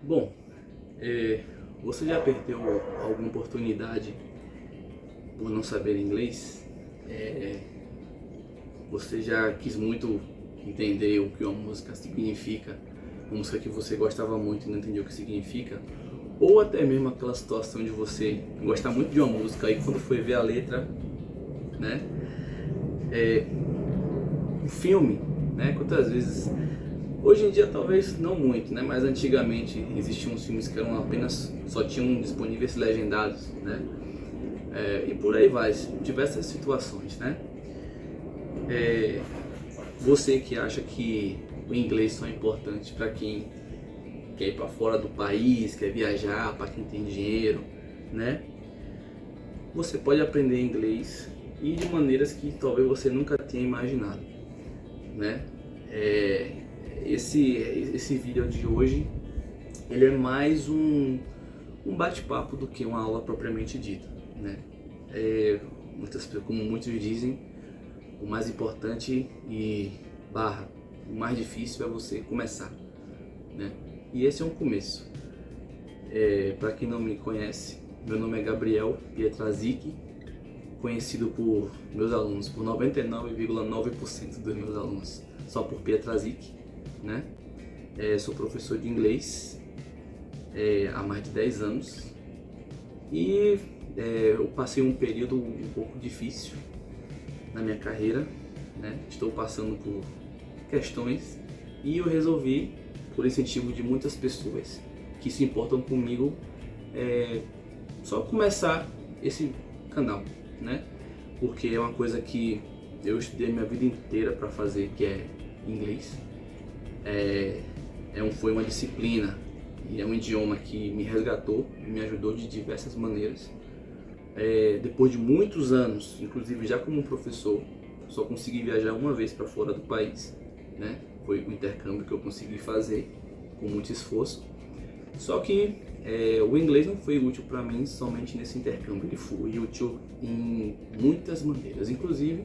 Bom, você já perdeu alguma oportunidade por não saber inglês? Você já quis muito entender o que uma música significa, uma música que você gostava muito e não entendeu o que significa? Ou até mesmo aquela situação de você gostar muito de uma música e quando foi ver a letra, né? Um filme, né? Quantas vezes... Hoje em dia talvez não muito, né? Mas antigamente existiam uns filmes que eram apenas, só tinham disponíveis legendados, né? E por aí vai, diversas situações, né? Você que acha que o inglês só é importante para quem quer ir para fora do país, quer viajar, para quem tem dinheiro, né? Você pode aprender inglês e de maneiras que talvez você nunca tenha imaginado, né? Esse vídeo de hoje, ele é mais um bate-papo do que uma aula propriamente dita, né? Como muitos dizem, o mais importante o mais difícil é você começar, né? E esse é um começo. Para quem não me conhece, meu nome é Gabriel Pietrazic, conhecido por meus alunos, por 99,9% dos meus alunos, só por Pietrazic, né? Sou professor de inglês há mais de 10 anos e eu passei um período um pouco difícil na minha carreira, né? Estou passando por questões e eu resolvi, por incentivo de muitas pessoas que se importam comigo, só começar esse canal, né? Porque é uma coisa que eu estudei minha vida inteira para fazer, que é inglês. Foi uma disciplina e é um idioma que me resgatou e me ajudou de diversas maneiras. Depois de muitos anos, inclusive já como professor, só consegui viajar uma vez para fora do país, né? Foi o intercâmbio que eu consegui fazer com muito esforço. Só que o inglês não foi útil para mim somente nesse intercâmbio, ele foi útil em muitas maneiras, inclusive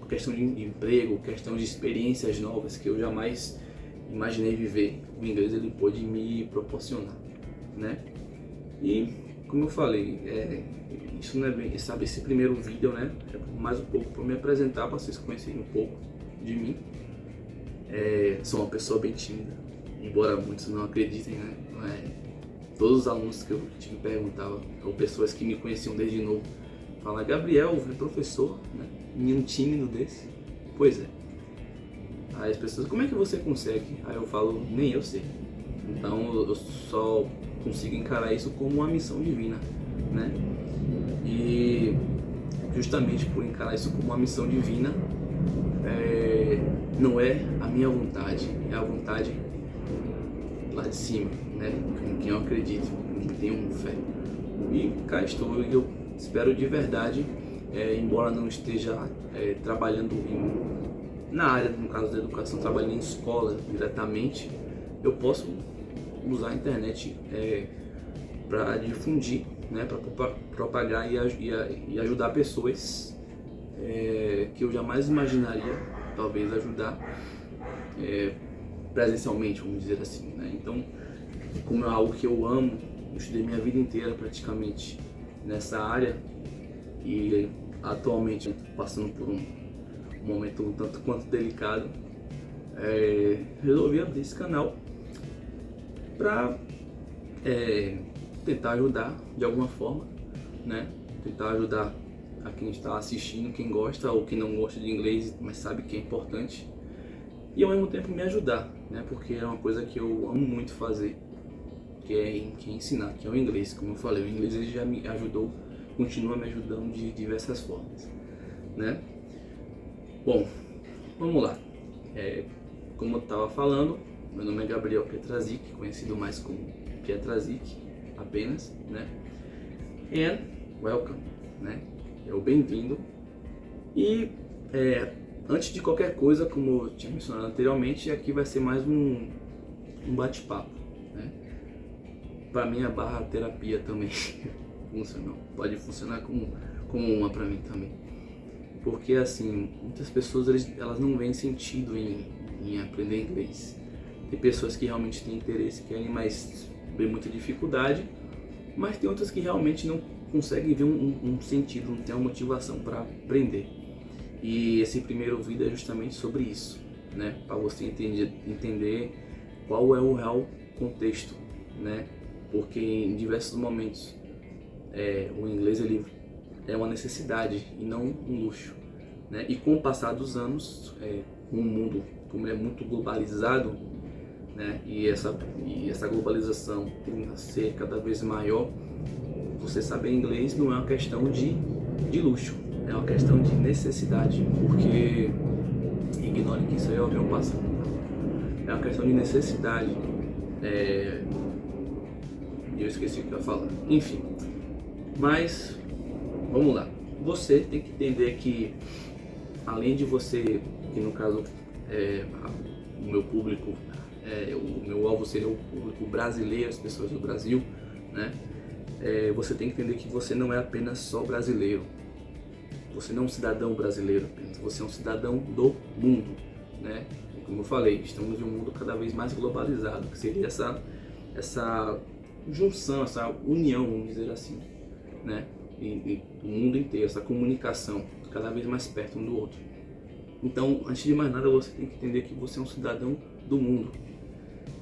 questão de emprego, questão de experiências novas que eu jamais imaginei viver. O inglês ele pôde me proporcionar, né? E como eu falei, isso não é bem, sabe, esse primeiro vídeo, né, é mais um pouco para me apresentar, para vocês conhecerem um pouco de mim. Sou uma pessoa bem tímida, embora muitos não acreditem, né? Todos os alunos que eu tive perguntavam, ou pessoas que me conheciam desde novo, falam: Gabriel, é professor, né? Menino tímido desse? Pois é. Aí as pessoas: como é que você consegue? Aí eu falo: nem eu sei. Então eu só consigo encarar isso como uma missão divina, né? E justamente por encarar isso como uma missão divina, não é a minha vontade, é a vontade lá de cima, né? Em quem eu acredito, em quem tenho fé. E cá estou, e eu espero de verdade, embora não esteja trabalhando na área, no caso da educação, trabalhando em escola diretamente, eu posso usar a internet para difundir, né, para propagar e ajudar pessoas que eu jamais imaginaria talvez ajudar presencialmente, vamos dizer assim, né? Então, como é algo que eu amo, eu estudei minha vida inteira praticamente nessa área e atualmente passando por um momento um tanto quanto delicado, resolvi abrir esse canal para tentar ajudar de alguma forma, né? Tentar ajudar a quem está assistindo, quem gosta ou quem não gosta de inglês, mas sabe que é importante, e ao mesmo tempo me ajudar, né? Porque é uma coisa que eu amo muito fazer, que é ensinar, que é o inglês. Como eu falei, o inglês ele já me ajudou, continua me ajudando de diversas formas, né? Bom, vamos lá. Como eu estava falando, meu nome é Gabriel Pietrazic, conhecido mais como Pietrazic apenas, né? And welcome, né? Bem-vindo. E antes de qualquer coisa, como eu tinha mencionado anteriormente, aqui vai ser mais um bate-papo, né? Para mim a barra terapia também pode funcionar como uma para mim também, porque assim, muitas pessoas elas não veem sentido em aprender inglês, Tem pessoas que realmente têm interesse, querem, mas vê muita dificuldade, mas tem outras que realmente não conseguem ver um sentido, não tem uma motivação para aprender. E esse primeiro vídeo é justamente sobre isso, né? Para você entender qual é o real contexto, né? Porque em diversos momentos o inglês ele é uma necessidade e não um luxo, né? E com o passar dos anos, o mundo como é muito globalizado, né? E essa globalização tende a ser cada vez maior, você saber inglês não é uma questão de luxo, é uma questão de necessidade, porque ignore que isso aí é o avião passando. É uma questão de necessidade. Eu esqueci o que eu ia falar. Enfim, mas vamos lá. Você tem que entender que, além de você, que no caso o meu público, o meu alvo seria o público brasileiro, as pessoas do Brasil, né? Você tem que entender que você não é apenas só brasileiro. Você não é um cidadão brasileiro apenas, você é um cidadão do mundo, né? Como eu falei, estamos em um mundo cada vez mais globalizado, que seria essa junção, essa união, vamos dizer assim, né? E o mundo inteiro, essa comunicação cada vez mais perto um do outro. Então, antes de mais nada, você tem que entender que você é um cidadão do mundo.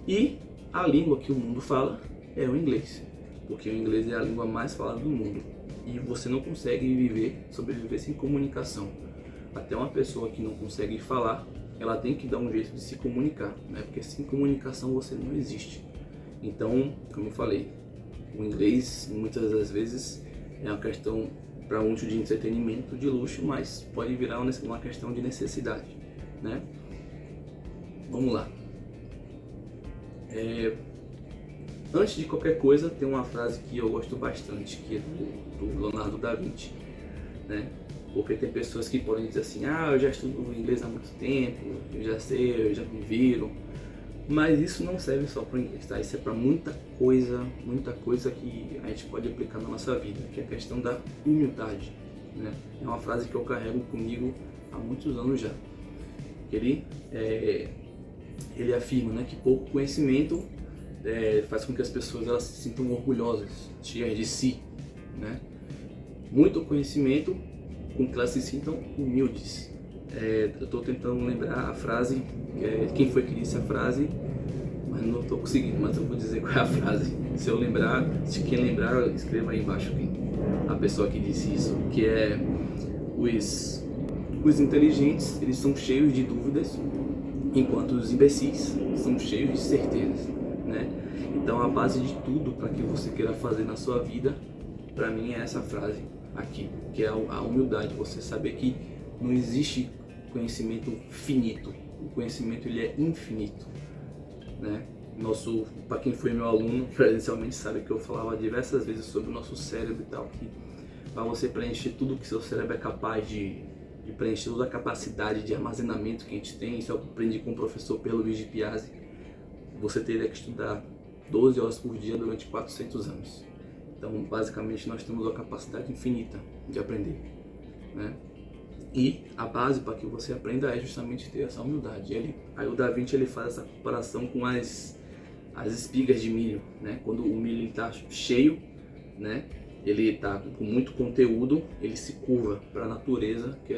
E a língua que o mundo fala é o inglês, porque o inglês é a língua mais falada do mundo. E você não consegue sobreviver sem comunicação. Até uma pessoa que não consegue falar, ela tem que dar um jeito de se comunicar, né? Porque sem comunicação você não existe. Então, como eu falei, o inglês muitas das vezes é uma questão para muitos de entretenimento, de luxo, mas pode virar uma questão de necessidade, né? Vamos lá. Antes de qualquer coisa, tem uma frase que eu gosto bastante, que é do Leonardo da Vinci, né? Porque tem pessoas que podem dizer assim, eu já estudo inglês há muito tempo, eu já sei, eu já me viro. Mas isso não serve só para o inglês, tá? Isso é para muita coisa que a gente pode aplicar na nossa vida, que é a questão da humildade, né? É uma frase que eu carrego comigo há muitos anos já. Ele afirma, né, que pouco conhecimento faz com que as pessoas elas se sintam orgulhosas, cheias de si, né? Muito conhecimento com que elas se sintam humildes. Eu estou tentando lembrar a frase, quem foi que disse a frase, mas não estou conseguindo, mas eu vou dizer qual é a frase. Se eu lembrar, se quem lembrar, escreva aí embaixo a pessoa que disse isso, que é os inteligentes, eles são cheios de dúvidas, enquanto os imbecis são cheios de certezas, né? Então a base de tudo para que você queira fazer na sua vida, para mim é essa frase aqui, que é a humildade, você saber que não existe conhecimento finito, o conhecimento ele é infinito, né? Para quem foi meu aluno presencialmente sabe que eu falava diversas vezes sobre o nosso cérebro e tal, que para você preencher tudo que seu cérebro é capaz de preencher, toda a capacidade de armazenamento que a gente tem, isso eu aprendi com o professor Pierluigi Piazzi, você teria que estudar 12 horas por dia durante 400 anos. Então, basicamente, nós temos uma capacidade infinita de aprender, né? E a base para que você aprenda é justamente ter essa humildade. Aí o Da Vinci ele faz essa comparação com as espigas de milho, né? Quando o milho está cheio, né? Ele está com muito conteúdo, ele se curva para a natureza, que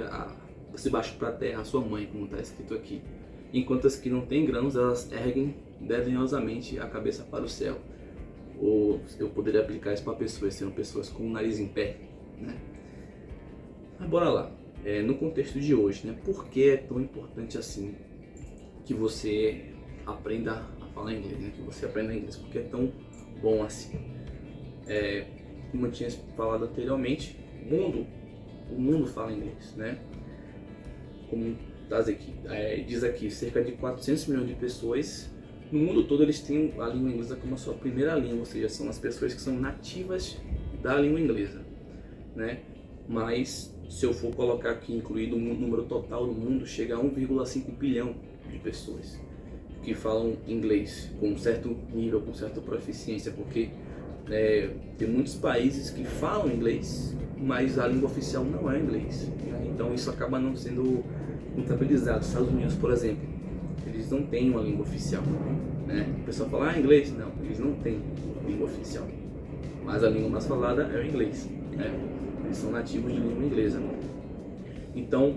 se baixa para a terra, a sua mãe, como está escrito aqui. Enquanto as que não têm grãos, elas erguem desdenhosamente a cabeça para o céu. Ou eu poderia aplicar isso para pessoas, serão pessoas com o nariz em pé, né? Mas bora lá. No contexto de hoje, né? Por que é tão importante assim que você aprenda a falar inglês, né? Que você aprenda inglês, porque é tão bom assim? Como eu tinha falado anteriormente, o mundo fala inglês, né? Como diz aqui, cerca de 400 milhões de pessoas no mundo todo eles têm a língua inglesa como a sua primeira língua, ou seja, são as pessoas que são nativas da língua inglesa, né? Mas se eu for colocar aqui, incluído o número total do mundo, chega a 1,5 bilhão de pessoas que falam inglês com um certo nível, com certa proficiência, porque tem muitos países que falam inglês, mas a língua oficial não é inglês, né? Então isso acaba não sendo contabilizado. Estados Unidos, por exemplo, eles não têm uma língua oficial, né? O pessoal fala, inglês? Não, eles não têm língua oficial. Mas a língua mais falada é o inglês, né? Eles são nativos de língua inglesa. Então,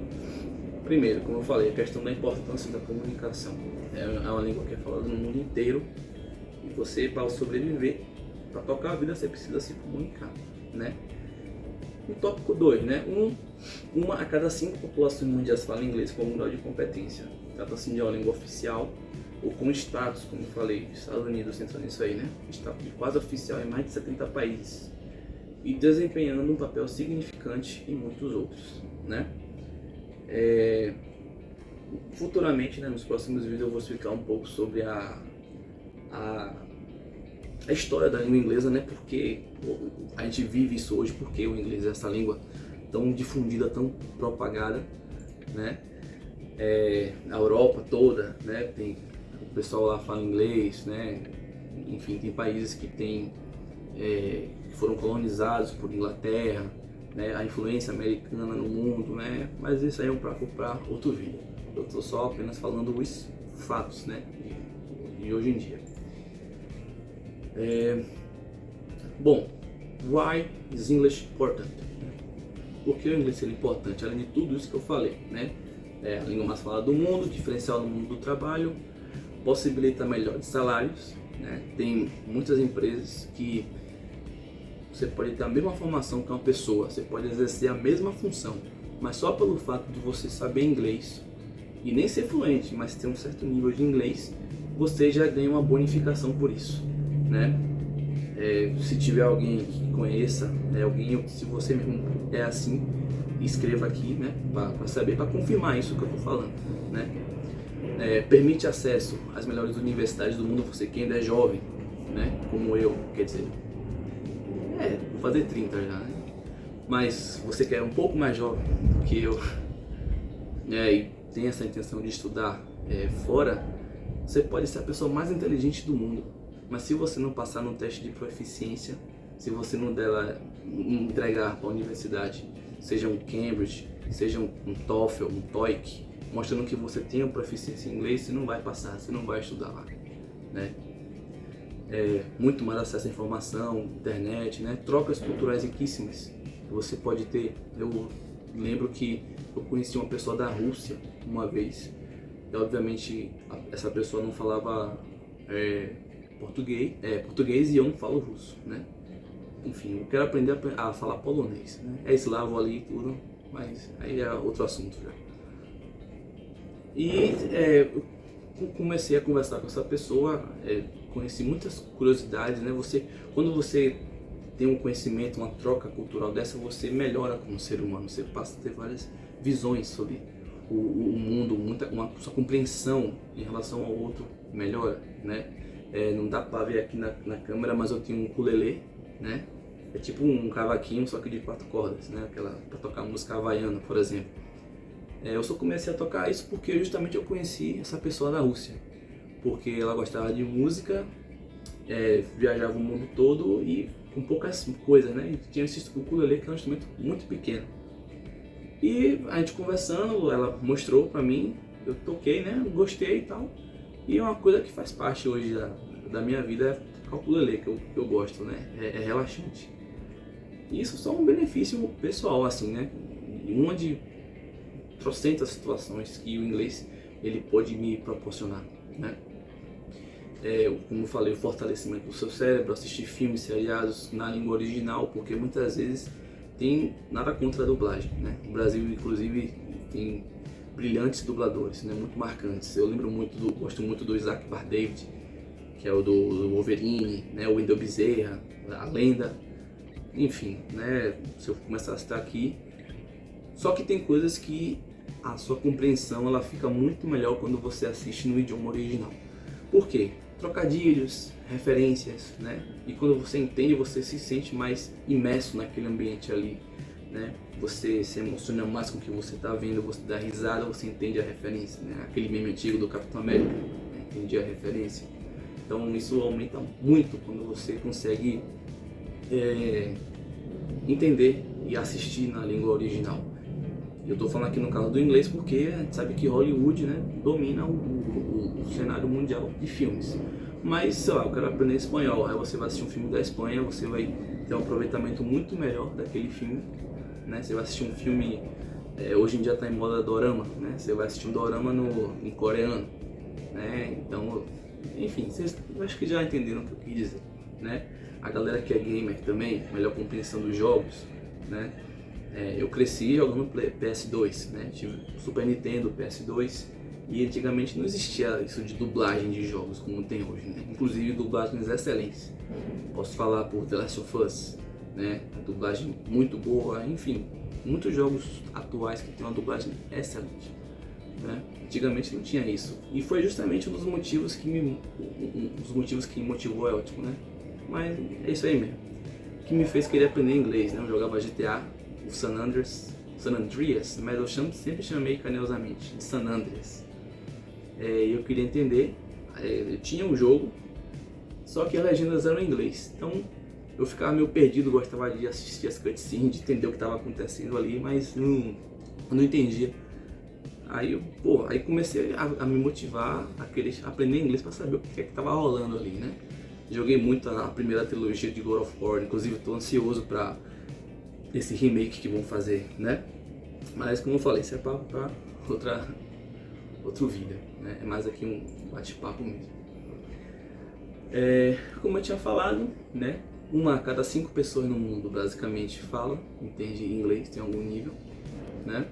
primeiro, como eu falei, a questão da importância da comunicação. É uma língua que é falada no mundo inteiro. E você, para sobreviver, para tocar a vida, você precisa se comunicar, né? No tópico 2, né? Uma a cada 5 populações mundiais fala inglês como grau de competência. Trata-se de uma língua oficial ou com status, como eu falei, Estados Unidos entra nisso aí, né? Status de quase oficial em mais de 70 países e desempenhando um papel significante em muitos outros, né? Futuramente, né, nos próximos vídeos eu vou explicar um pouco sobre a história da língua inglesa, né? Porque a gente vive isso hoje, porque o inglês é essa língua tão difundida, tão propagada, né? A Europa toda, né? Tem o pessoal lá fala inglês, né? Enfim, tem países que que foram colonizados por Inglaterra, né? A influência americana no mundo, né? Mas isso aí é um papo para outro vídeo. Eu estou só apenas falando os fatos, né? De hoje em dia. Bom, why is English important? Por que o inglês é importante? Além de tudo isso que eu falei, né? É a língua mais falada do mundo, diferencial no mundo do trabalho, possibilita melhores salários, né? Tem muitas empresas que você pode ter a mesma formação que uma pessoa, você pode exercer a mesma função, mas só pelo fato de você saber inglês e nem ser fluente, mas ter um certo nível de inglês, você já ganha uma bonificação por isso, né? Se tiver alguém que conheça, alguém, se você mesmo é assim, escreva aqui, né, para saber, para confirmar isso que eu estou falando, né? Permite acesso às melhores universidades do mundo, você que ainda é jovem, né, como eu, quer dizer, vou fazer 30 já, né? Mas você que é um pouco mais jovem do que eu, e tem essa intenção de estudar fora, você pode ser a pessoa mais inteligente do mundo, mas se você não passar no teste de proficiência, se você não entregar para a universidade, seja um Cambridge, seja um TOEFL, um TOEIC, mostrando que você tem uma proficiência em inglês, você não vai passar, você não vai estudar lá, né? Muito mais acesso à informação, internet, né? Trocas culturais riquíssimas que você pode ter. Eu lembro que eu conheci uma pessoa da Rússia uma vez, e obviamente essa pessoa não falava português e eu não falo russo, né? Enfim, eu quero aprender a falar polonês, né? É eslavo ali e tudo, mas aí é outro assunto já. E eu comecei a conversar com essa pessoa, conheci muitas curiosidades, né? Quando você tem um conhecimento, uma troca cultural dessa, você melhora como ser humano, você passa a ter várias visões sobre o mundo, sua compreensão em relação ao outro melhora, né? Não dá para ver aqui na câmera, mas eu tenho um ukulele, né? É tipo um cavaquinho, só que de 4 cordas, né? Para tocar música havaiana, por exemplo. Eu só comecei a tocar isso porque justamente eu conheci essa pessoa da Rússia, porque ela gostava de música, viajava o mundo todo e com poucas coisas, né? E tinha esse ukulele, que é um instrumento muito pequeno. E a gente conversando, ela mostrou pra mim, eu toquei, né? Gostei e tal. E é uma coisa que faz parte hoje da minha vida, é o ukulele, que eu gosto, né? É relaxante. E isso só um benefício pessoal, assim, né? Uma de trocentas situações que o inglês ele pode me proporcionar, né? Como eu falei, o fortalecimento do seu cérebro, assistir filmes, seriados na língua original, porque muitas vezes tem nada contra a dublagem, né? O Brasil, inclusive, tem brilhantes dubladores, né? Muito marcantes. Eu gosto muito do Isaac Bar-David, que é o do Wolverine, né? O Wendell Bezerra, a Lenda, enfim, né? Se eu começar a citar aqui, só que tem coisas que a sua compreensão ela fica muito melhor quando você assiste no idioma original. Por quê? Trocadilhos, referências, né? E quando você entende, você se sente mais imerso naquele ambiente ali, né? Você se emociona mais com o que você está vendo, você dá risada, você entende a referência, né? Aquele meme antigo do Capitão América, né? Entendi a referência. Então isso aumenta muito quando você consegue entender e assistir na língua original. Eu estou falando aqui no caso do inglês porque a gente sabe que Hollywood, né, domina cenário mundial de filmes. Mas, sei lá, eu quero aprender espanhol, aí você vai assistir um filme da Espanha, você vai ter um aproveitamento muito melhor daquele filme, né? Você vai assistir um filme, hoje em dia está em moda dorama, né? Você vai assistir um dorama em coreano, né? Então, enfim, vocês acho que já entenderam o que eu quis dizer, né? A galera que é gamer também, melhor compreensão dos jogos, né? Eu cresci jogando PS2, né? Tive Super Nintendo, PS2, e antigamente não existia isso de dublagem de jogos como tem hoje, né? Inclusive dublagens excelentes. Posso falar por The Last of Us, né? A dublagem muito boa, enfim, muitos jogos atuais que tem uma dublagem excelente, né? Antigamente não tinha isso, e foi justamente um dos motivos que me motivou, é ótimo, né? Mas é isso aí mesmo, que me fez querer aprender inglês, né? Eu jogava GTA, o San Andreas, mas eu sempre chamei carinhosamente de San Andreas. E eu queria entender, eu tinha um jogo, só que as legendas eram em inglês, então eu ficava meio perdido, gostava de assistir as cutscenes, de entender o que estava acontecendo ali, mas não entendia. Aí comecei a me motivar a querer aprender inglês para saber o que estava rolando ali, né? Joguei muito a primeira trilogia de God of War, inclusive estou ansioso para esse remake que vão fazer, né? Mas como eu falei, isso é para outro vídeo, né? É mais aqui um bate-papo mesmo. Como eu tinha falado, né? Uma a cada 5 pessoas no mundo basicamente entende inglês, tem algum nível, né?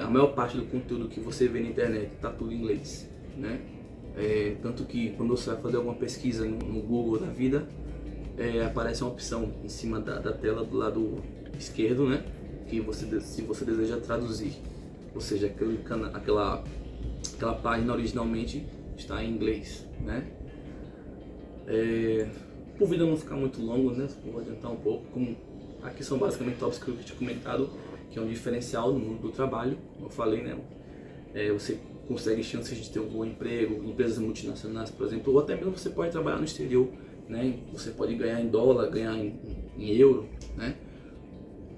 A maior parte do conteúdo que você vê na internet está tudo em inglês, né? Tanto que quando você vai fazer alguma pesquisa no Google da vida, aparece uma opção em cima da tela do lado esquerdo, né? Que se você deseja traduzir, ou seja, aquela página originalmente está em inglês, né? Por vídeo não ficar muito longo, né? Vou adiantar um pouco. Como aqui são basicamente tópicos que eu tinha comentado, que é um diferencial no mundo do trabalho, como eu falei, né? Você consegue chances de ter um bom emprego, empresas multinacionais, por exemplo, ou até mesmo você pode trabalhar no exterior, né? Você pode ganhar em dólar, ganhar em euro, né?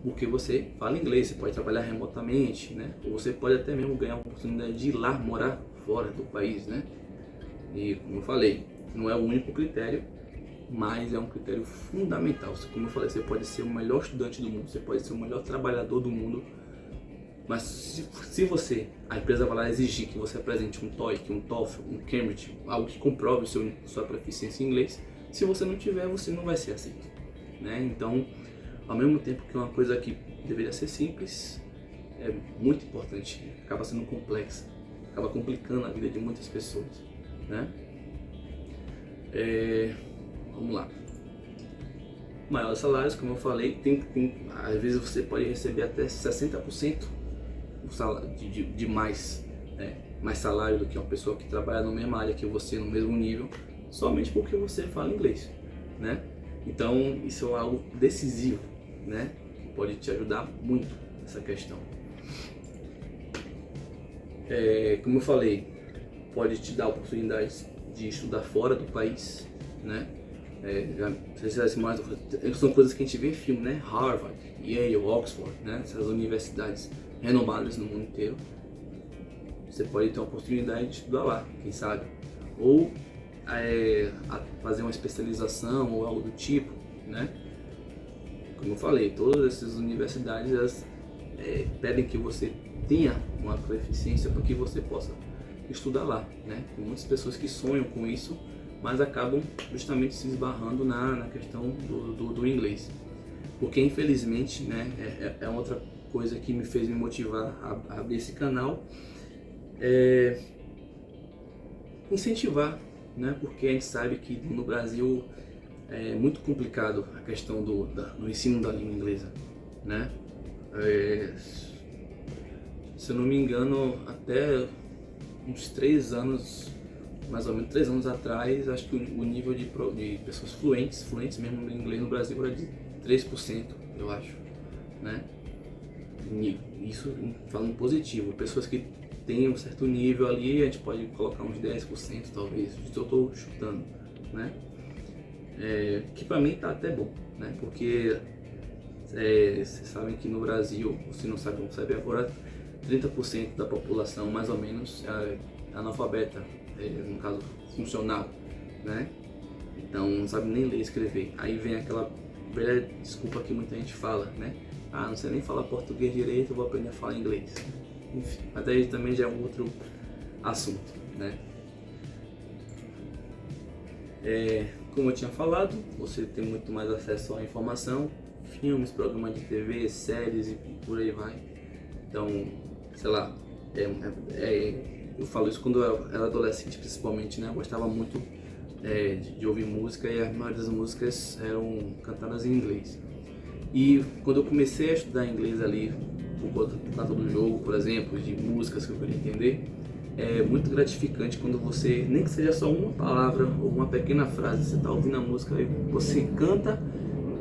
Porque você fala inglês, você pode trabalhar remotamente, né? Ou você pode até mesmo ganhar a oportunidade de ir lá morar fora do país, né? E como eu falei, não é o único critério, mas é um critério fundamental. Como eu falei, você pode ser o melhor estudante do mundo, você pode ser o melhor trabalhador do mundo, mas se a empresa vai lá exigir que você apresente um TOEIC, um TOEFL, um Cambridge, algo que comprove sua proficiência em inglês, se você não tiver, você não vai ser aceito, né? Então, ao mesmo tempo que uma coisa que deveria ser simples, é muito importante, acaba sendo complexa, acaba complicando a vida de muitas pessoas, né? Vamos lá. Maiores salários, como eu falei, às vezes você pode receber até 60% de mais salário do que uma pessoa que trabalha na mesma área que você, no mesmo nível, somente porque você fala inglês, né? Então isso é algo decisivo, né? Que pode te ajudar muito nessa questão. Como eu falei, pode te dar oportunidades de estudar fora do país, né? São coisas que a gente vê em filme, né? Harvard, Yale, Oxford, né? Essas universidades renomadas no mundo inteiro. Você pode ter a oportunidade de estudar lá, quem sabe? Ou fazer uma especialização ou algo do tipo, né? Como eu falei, todas essas universidades elas, pedem que você tenha uma proficiência para que você possa estudar lá, né? Tem muitas pessoas que sonham com isso, mas acabam justamente se esbarrando na questão do inglês, porque infelizmente, né, é outra coisa que me fez me motivar a abrir esse canal, incentivar, né, porque a gente sabe que no Brasil é muito complicado a questão do ensino da língua inglesa, né? Se eu não me engano, até uns 3 anos, mais ou menos 3 anos atrás, acho que o nível de pessoas fluentes mesmo no inglês no Brasil era de 3%, eu acho, né? Isso falando positivo, pessoas que têm um certo nível ali, a gente pode colocar uns 10% talvez, isso eu estou chutando, né? Que pra mim tá até bom, né? Porque vocês sabem que no Brasil, se não sabe, vamos saber agora, 30% da população mais ou menos é analfabeta, no caso funcional, né? Então não sabe nem ler e escrever. Aí vem aquela velha desculpa que muita gente fala, né? Ah, não sei nem falar português direito, eu vou aprender a falar inglês. Enfim, mas aí também já é um outro assunto, né? Como eu tinha falado, você tem muito mais acesso à informação, filmes, programas de TV, séries e por aí vai. Então, sei lá, eu falo isso quando eu era adolescente principalmente, né? Eu gostava muito de ouvir música e a maioria das músicas eram cantadas em inglês. E quando eu comecei a estudar inglês ali, por conta do jogo, por exemplo, de músicas que eu queria entender, é muito gratificante quando você, nem que seja só uma palavra ou uma pequena frase, você está ouvindo a música e você canta,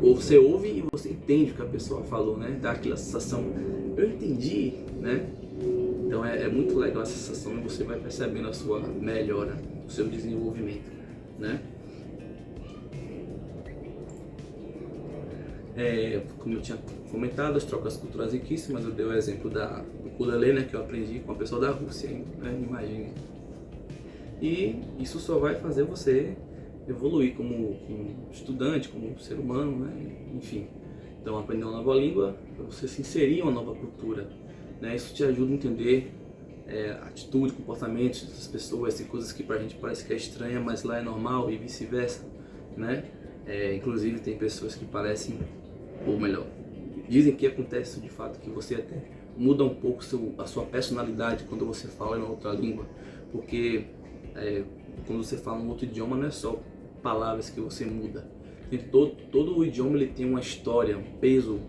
ou você ouve e você entende o que a pessoa falou, né? Dá aquela sensação, eu entendi, né? Então é muito legal essa sensação e você vai percebendo a sua melhora, o seu desenvolvimento, né? Como eu tinha comentado, as trocas culturais riquíssimas, eu dei o exemplo do ukulele, né, que eu aprendi com a pessoa da Rússia, né, imagine. E isso só vai fazer você evoluir como estudante, como ser humano, né, enfim. Então aprender uma nova língua, para você se inserir em uma nova cultura, né, isso te ajuda a entender atitude, comportamentos das pessoas, tem coisas que pra gente parece que é estranha, mas lá é normal e vice-versa, né. Inclusive tem pessoas que parecem, ou melhor, dizem que acontece de fato, que você até muda um pouco a sua personalidade quando você fala em outra língua, porque quando você fala um outro idioma não é só palavras que você muda, todo o idioma ele tem uma história, um peso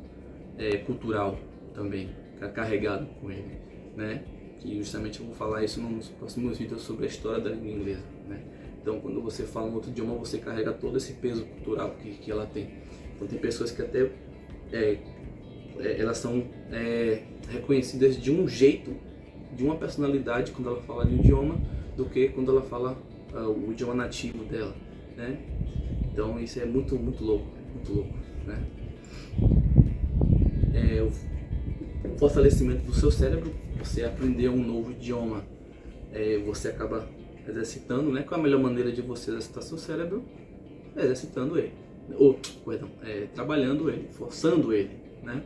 cultural também carregado com ele, né? E justamente eu vou falar isso nos próximos vídeos sobre a história da língua inglesa, né? Então quando você fala um outro idioma você carrega todo esse peso cultural que ela tem. Então tem pessoas que até elas são reconhecidas de um jeito, de uma personalidade quando ela fala de um idioma, do que quando ela fala o idioma nativo dela, né? Então isso é muito louco, né? O fortalecimento do seu cérebro, você aprender um novo idioma, você acaba exercitando, né? Qual a melhor maneira de você exercitar seu cérebro? Exercitando ele, trabalhando ele, forçando ele, né?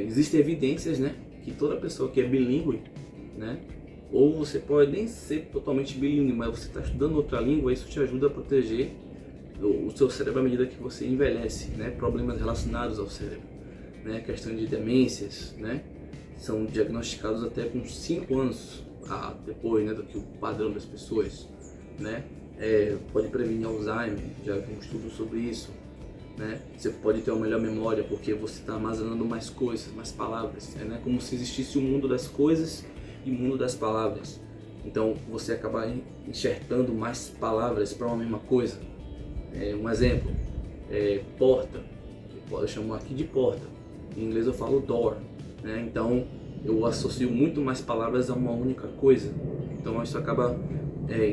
Existem evidências, né, que toda pessoa que é bilíngue, né, ou você pode nem ser totalmente bilíngue, mas você está estudando outra língua, isso te ajuda a proteger o seu cérebro à medida que você envelhece, né, problemas relacionados ao cérebro, né, questão de demências, né, são diagnosticados até com 5 anos depois, né, do que o padrão das pessoas, né, pode prevenir Alzheimer, já vi um estudo sobre isso, né? Você pode ter uma melhor memória porque você está armazenando mais coisas, mais palavras, né? Como se existisse o mundo das coisas e o mundo das palavras. Então você acaba enxertando mais palavras para uma mesma coisa. Um exemplo, porta, eu chamo aqui de porta, em inglês eu falo door, né? Então eu associo muito mais palavras a uma única coisa, então isso acaba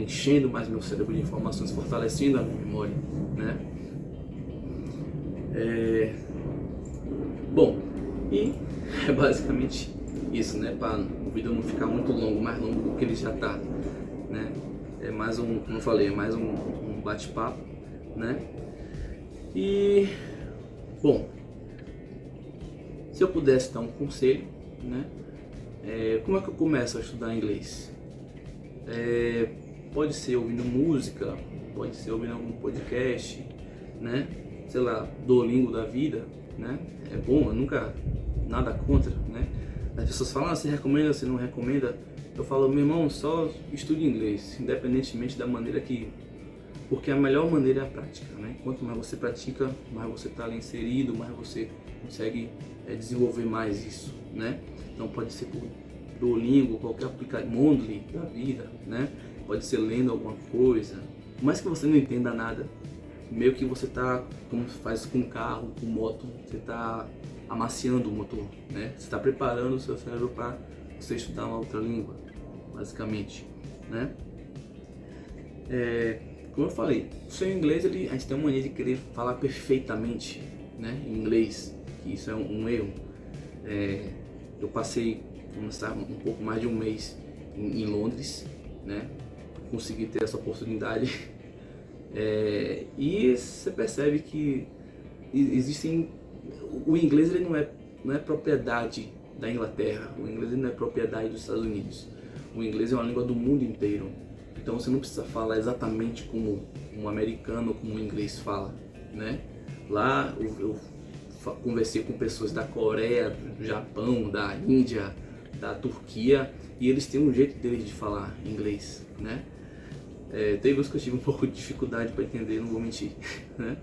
enchendo mais meu cérebro de informações, fortalecendo a minha memória, né? Bom, e é basicamente isso, né? Para o vídeo não ficar muito longo, mais longo do que ele já está, né? É mais como eu falei, é mais um bate-papo, né? E, bom, se eu pudesse dar um conselho, né? Como é que eu começo a estudar inglês? Pode ser ouvindo música, pode ser ouvindo algum podcast, né? Sei lá, Duolingo da vida, né? É bom, eu nunca, nada contra, né? As pessoas falam, você recomenda, você não recomenda? Eu falo, meu irmão, só estude inglês, independentemente da maneira porque a melhor maneira é a prática, né? Quanto mais você pratica, mais você está ali inserido, mais você consegue desenvolver mais isso, né? Então pode ser por Duolingo, qualquer aplicativo, Mondly da vida, né? Pode ser lendo alguma coisa, por mais que você não entenda nada, meio que você tá, como faz com carro, com moto, você tá amaciando o motor, né? Você está preparando o seu cérebro para você estudar uma outra língua, basicamente, né? Como eu falei, o seu inglês, a gente tem uma mania de querer falar perfeitamente, né, em inglês, que isso é um erro. Eu passei, vamos estar um pouco mais de um mês em Londres, né? conseguir ter essa oportunidade. E você percebe que existem... O inglês ele não é propriedade da Inglaterra, o inglês ele não é propriedade dos Estados Unidos. O inglês é uma língua do mundo inteiro. Então você não precisa falar exatamente como um americano ou como um inglês fala, né? Lá eu conversei com pessoas da Coreia, do Japão, da Índia, da Turquia, e eles têm um jeito deles de falar inglês, né? Teve uns que eu tive um pouco de dificuldade para entender, não vou mentir, né?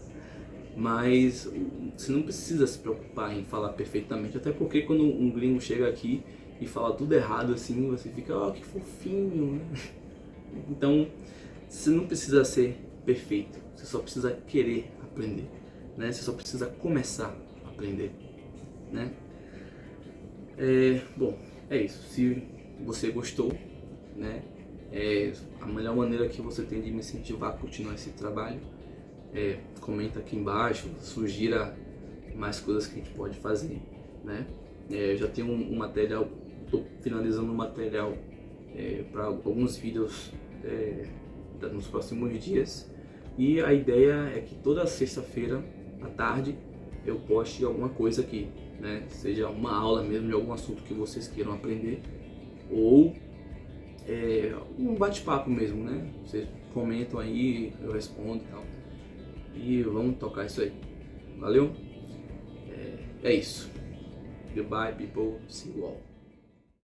Mas você não precisa se preocupar em falar perfeitamente, até porque quando um gringo chega aqui e fala tudo errado assim, você fica, ó, que fofinho, né? Então, você não precisa ser perfeito, você só precisa querer aprender, né? Você só precisa começar a aprender, né? Bom, é isso. Se você gostou, né? A melhor maneira que você tem de me incentivar a continuar esse trabalho, comenta aqui embaixo, sugira mais coisas que a gente pode fazer, né? Eu já tenho um material, estou finalizando um material para alguns vídeos nos próximos dias, e a ideia é que toda sexta-feira à tarde eu poste alguma coisa aqui, né? Seja uma aula mesmo de algum assunto que vocês queiram aprender, ou um bate-papo mesmo, né? Vocês comentam aí, eu respondo e tal. E vamos tocar isso aí. Valeu? É isso. Goodbye, people. See you all.